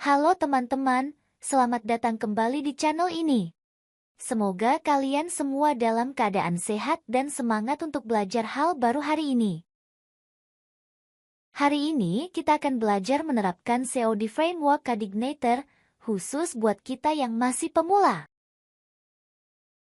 Halo teman-teman, selamat datang kembali di channel ini. Semoga kalian semua dalam keadaan sehat dan semangat untuk belajar hal baru hari ini. Hari ini kita akan belajar menerapkan SEO di framework Codignator, khusus buat kita yang masih pemula.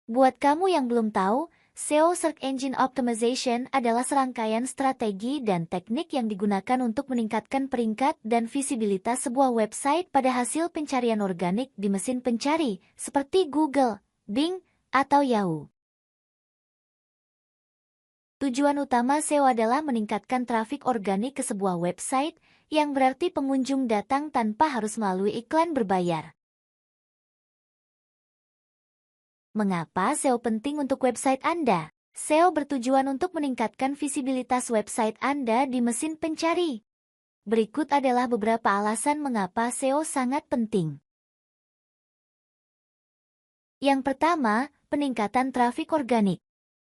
Buat kamu yang belum tahu, SEO Search Engine Optimization adalah serangkaian strategi dan teknik yang digunakan untuk meningkatkan peringkat dan visibilitas sebuah website pada hasil pencarian organik di mesin pencari, seperti Google, Bing, atau Yahoo. Tujuan utama SEO adalah meningkatkan trafik organik ke sebuah website, yang berarti pengunjung datang tanpa harus melalui iklan berbayar. Mengapa SEO penting untuk website Anda? SEO bertujuan untuk meningkatkan visibilitas website Anda di mesin pencari. Berikut adalah beberapa alasan mengapa SEO sangat penting. Yang pertama, peningkatan trafik organik.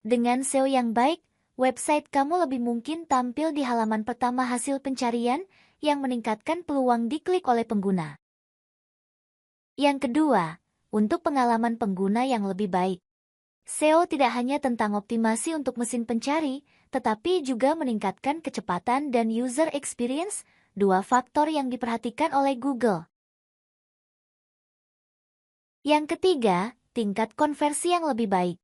Dengan SEO yang baik, website kamu lebih mungkin tampil di halaman pertama hasil pencarian, yang meningkatkan peluang diklik oleh pengguna. Yang kedua, untuk pengalaman pengguna yang lebih baik. SEO tidak hanya tentang optimasi untuk mesin pencari, tetapi juga meningkatkan kecepatan dan user experience, dua faktor yang diperhatikan oleh Google. Yang ketiga, tingkat konversi yang lebih baik.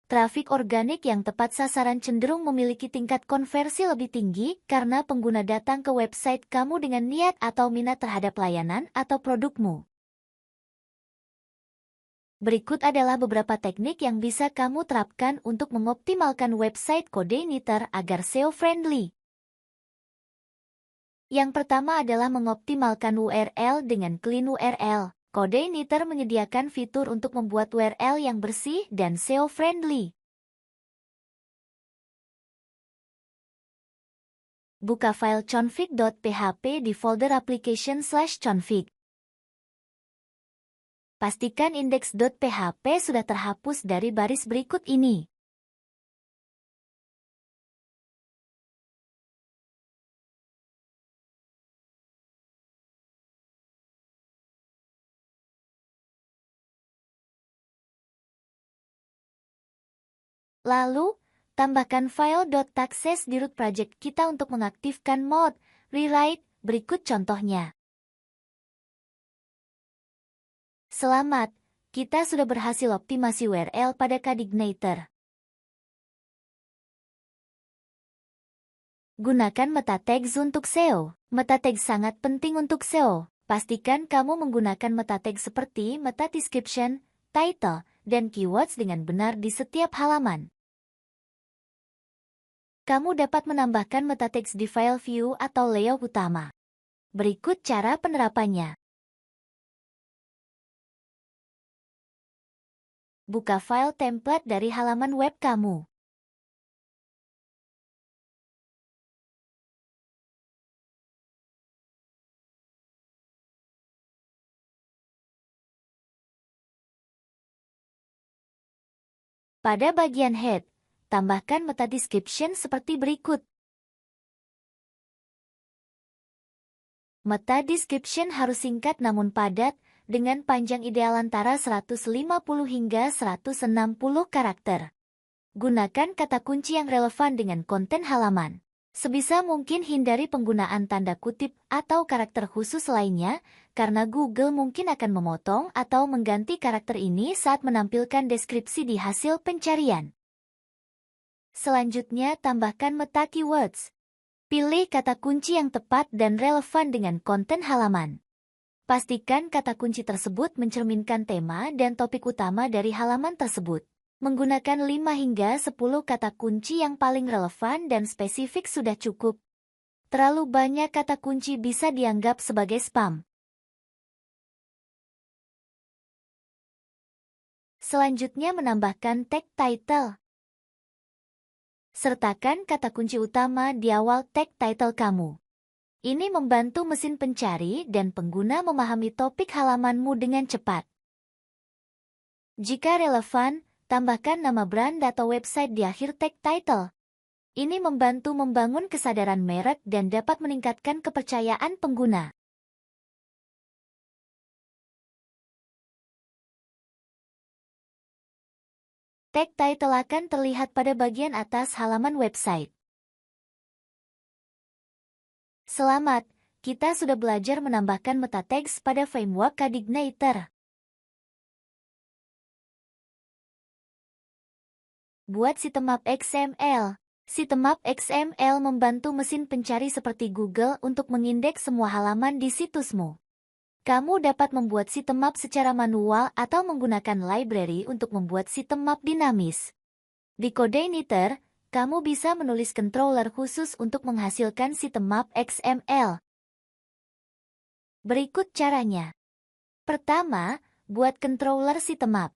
Trafik organik yang tepat sasaran cenderung memiliki tingkat konversi lebih tinggi karena pengguna datang ke website kamu dengan niat atau minat terhadap layanan atau produkmu. Berikut adalah beberapa teknik yang bisa kamu terapkan untuk mengoptimalkan website Codignator agar SEO-friendly. Yang pertama adalah mengoptimalkan URL dengan clean URL. Codignator menyediakan fitur untuk membuat URL yang bersih dan SEO-friendly. Buka file config.php di folder application/config. Pastikan index.php sudah terhapus dari baris berikut ini. Lalu, tambahkan file .taxes di root project kita untuk mengaktifkan mode rewrite. Berikut contohnya. Selamat, kita sudah berhasil optimasi URL pada Codignator. Gunakan meta tags untuk SEO. Meta tag sangat penting untuk SEO. Pastikan kamu menggunakan meta tag seperti meta description, title, dan keywords dengan benar di setiap halaman. Kamu dapat menambahkan meta tags di file view atau layout utama. Berikut cara penerapannya. Buka file template dari halaman web kamu. Pada bagian head, tambahkan meta description seperti berikut. Meta description harus singkat namun padat, dengan panjang ideal antara 150 hingga 160 karakter. Gunakan kata kunci yang relevan dengan konten halaman. Sebisa mungkin hindari penggunaan tanda kutip atau karakter khusus lainnya, karena Google mungkin akan memotong atau mengganti karakter ini saat menampilkan deskripsi di hasil pencarian. Selanjutnya, tambahkan meta keywords. Pilih kata kunci yang tepat dan relevan dengan konten halaman. Pastikan kata kunci tersebut mencerminkan tema dan topik utama dari halaman tersebut. Menggunakan 5 hingga 10 kata kunci yang paling relevan dan spesifik sudah cukup. Terlalu banyak kata kunci bisa dianggap sebagai spam. Selanjutnya, menambahkan tag title. Sertakan kata kunci utama di awal tag title kamu. Ini membantu mesin pencari dan pengguna memahami topik halamanmu dengan cepat. Jika relevan, tambahkan nama brand atau website di akhir tag title. Ini membantu membangun kesadaran merek dan dapat meningkatkan kepercayaan pengguna. Tag title akan terlihat pada bagian atas halaman website. Selamat, kita sudah belajar menambahkan meta tags pada framework Coordinator. Buat sitemap XML. Sitemap XML membantu mesin pencari seperti Google untuk mengindeks semua halaman di situsmu. Kamu dapat membuat sitemap secara manual atau menggunakan library untuk membuat sitemap dinamis. Di Coordinator, kamu bisa menulis controller khusus untuk menghasilkan sitemap XML. Berikut caranya. Pertama, buat controller sitemap.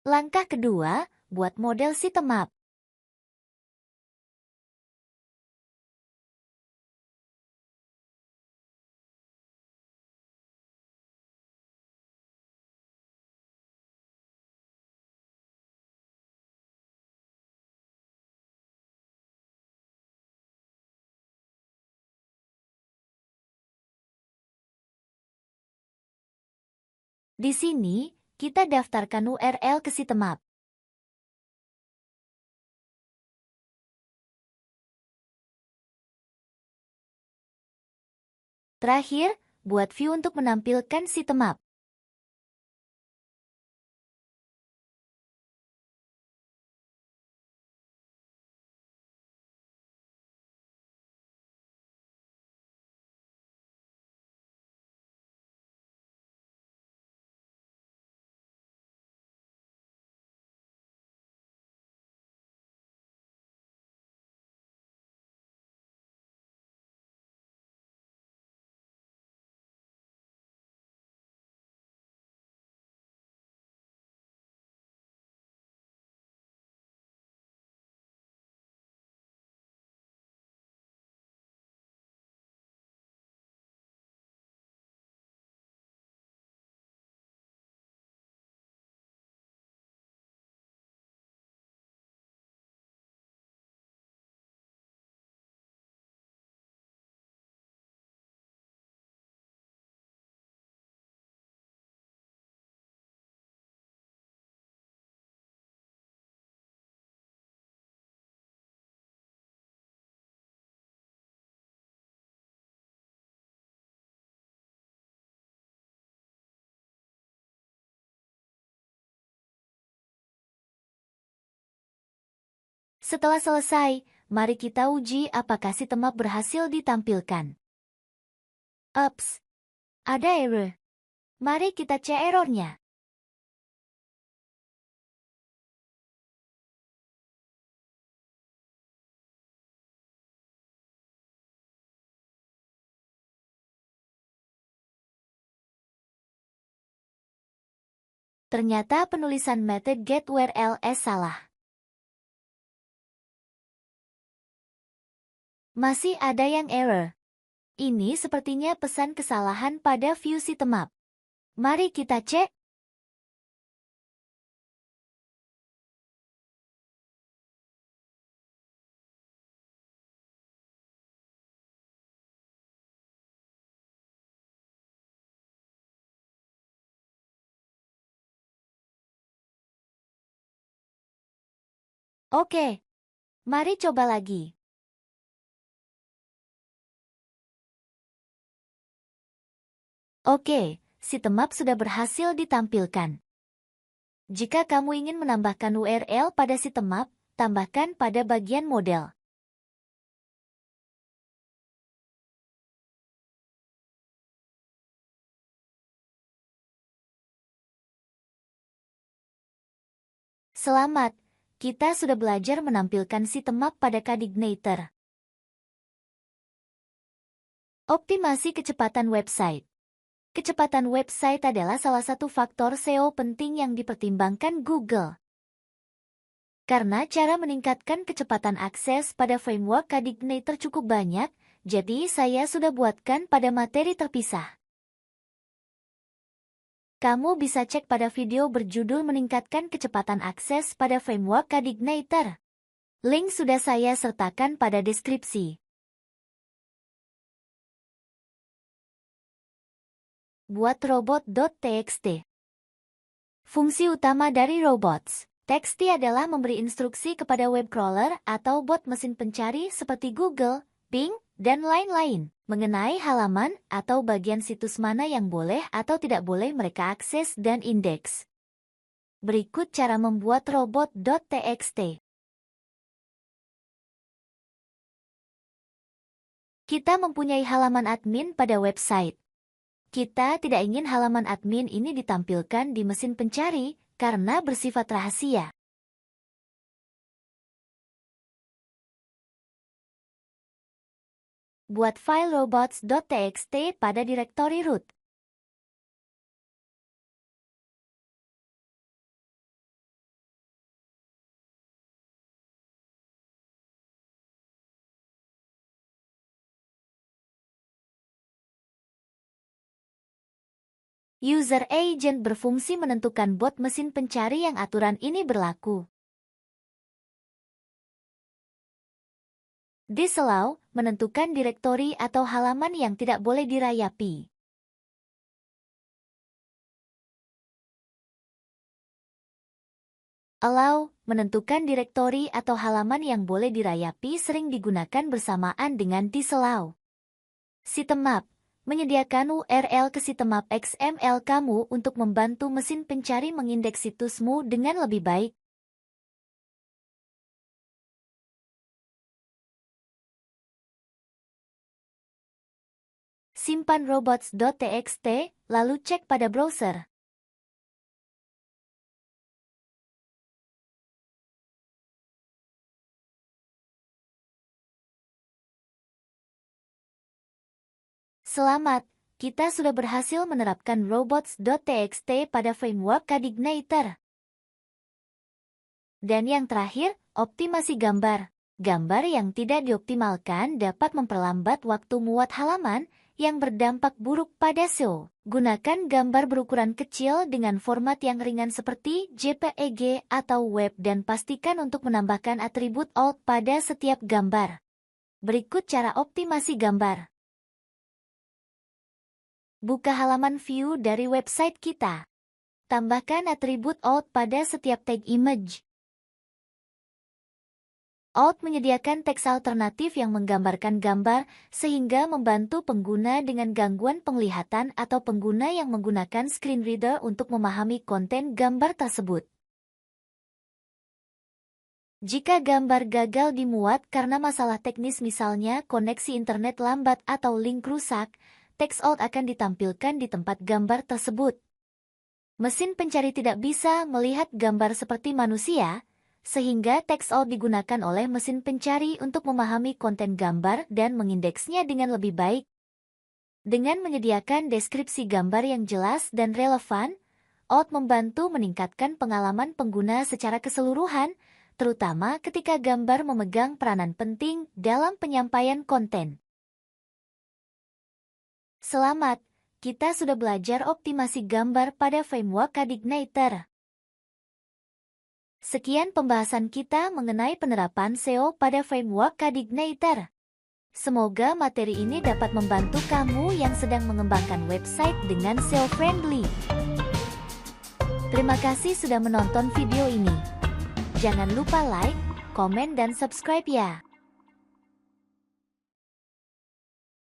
Langkah kedua, buat model sitemap. Di sini, kita daftarkan URL ke sitemap. Terakhir, buat view untuk menampilkan sitemap. Setelah selesai, mari kita uji apakah sitemap berhasil ditampilkan. Ups, ada error. Mari kita cek errornya. Ternyata penulisan method getURLs salah. Masih ada yang error. Ini sepertinya pesan kesalahan pada view sitemap. Mari kita cek. Oke, mari coba lagi. Oke, sitemap sudah berhasil ditampilkan. Jika kamu ingin menambahkan URL pada sitemap, tambahkan pada bagian model. Selamat, kita sudah belajar menampilkan sitemap pada Coordinator. Optimasi kecepatan website. Kecepatan website adalah salah satu faktor SEO penting yang dipertimbangkan Google. Karena cara meningkatkan kecepatan akses pada framework Coordinator cukup banyak, jadi saya sudah buatkan pada materi terpisah. Kamu bisa cek pada video berjudul meningkatkan kecepatan akses pada framework Coordinator. Link sudah saya sertakan pada deskripsi. Buat robot.txt. Fungsi utama dari robots. TXT adalah memberi instruksi kepada web crawler atau bot mesin pencari seperti Google, Bing, dan lain-lain mengenai halaman atau bagian situs mana yang boleh atau tidak boleh mereka akses dan indeks. Berikut cara membuat robot.txt. Kita mempunyai halaman admin pada website. Kita tidak ingin halaman admin ini ditampilkan di mesin pencari karena bersifat rahasia. Buat file robots.txt pada direktori root. User agent berfungsi menentukan bot mesin pencari yang aturan ini berlaku. Disallow menentukan direktori atau halaman yang tidak boleh dirayapi. Allow menentukan direktori atau halaman yang boleh dirayapi sering digunakan bersamaan dengan disallow. Sitemap menyediakan URL ke sitemap XML kamu untuk membantu mesin pencari mengindeks situsmu dengan lebih baik. Simpan robots.txt, lalu cek pada browser. Selamat, kita sudah berhasil menerapkan robots.txt pada framework Coordinator. Dan yang terakhir, optimasi gambar. Gambar yang tidak dioptimalkan dapat memperlambat waktu muat halaman, yang berdampak buruk pada SEO. Gunakan gambar berukuran kecil dengan format yang ringan seperti JPEG atau web dan pastikan untuk menambahkan atribut alt pada setiap gambar. Berikut cara optimasi gambar. Buka halaman view dari website kita. Tambahkan atribut alt pada setiap tag image. Alt menyediakan teks alternatif yang menggambarkan gambar sehingga membantu pengguna dengan gangguan penglihatan atau pengguna yang menggunakan screen reader untuk memahami konten gambar tersebut. Jika gambar gagal dimuat karena masalah teknis misalnya koneksi internet lambat atau link rusak, teks alt akan ditampilkan di tempat gambar tersebut. Mesin pencari tidak bisa melihat gambar seperti manusia, sehingga teks alt digunakan oleh mesin pencari untuk memahami konten gambar dan mengindeksnya dengan lebih baik. Dengan menyediakan deskripsi gambar yang jelas dan relevan, alt membantu meningkatkan pengalaman pengguna secara keseluruhan, terutama ketika gambar memegang peranan penting dalam penyampaian konten. Selamat, kita sudah belajar optimasi gambar pada framework Coordinator. Sekian pembahasan kita mengenai penerapan SEO pada framework Coordinator. Semoga materi ini dapat membantu kamu yang sedang mengembangkan website dengan SEO-friendly. Terima kasih sudah menonton video ini. Jangan lupa like, komen dan subscribe ya.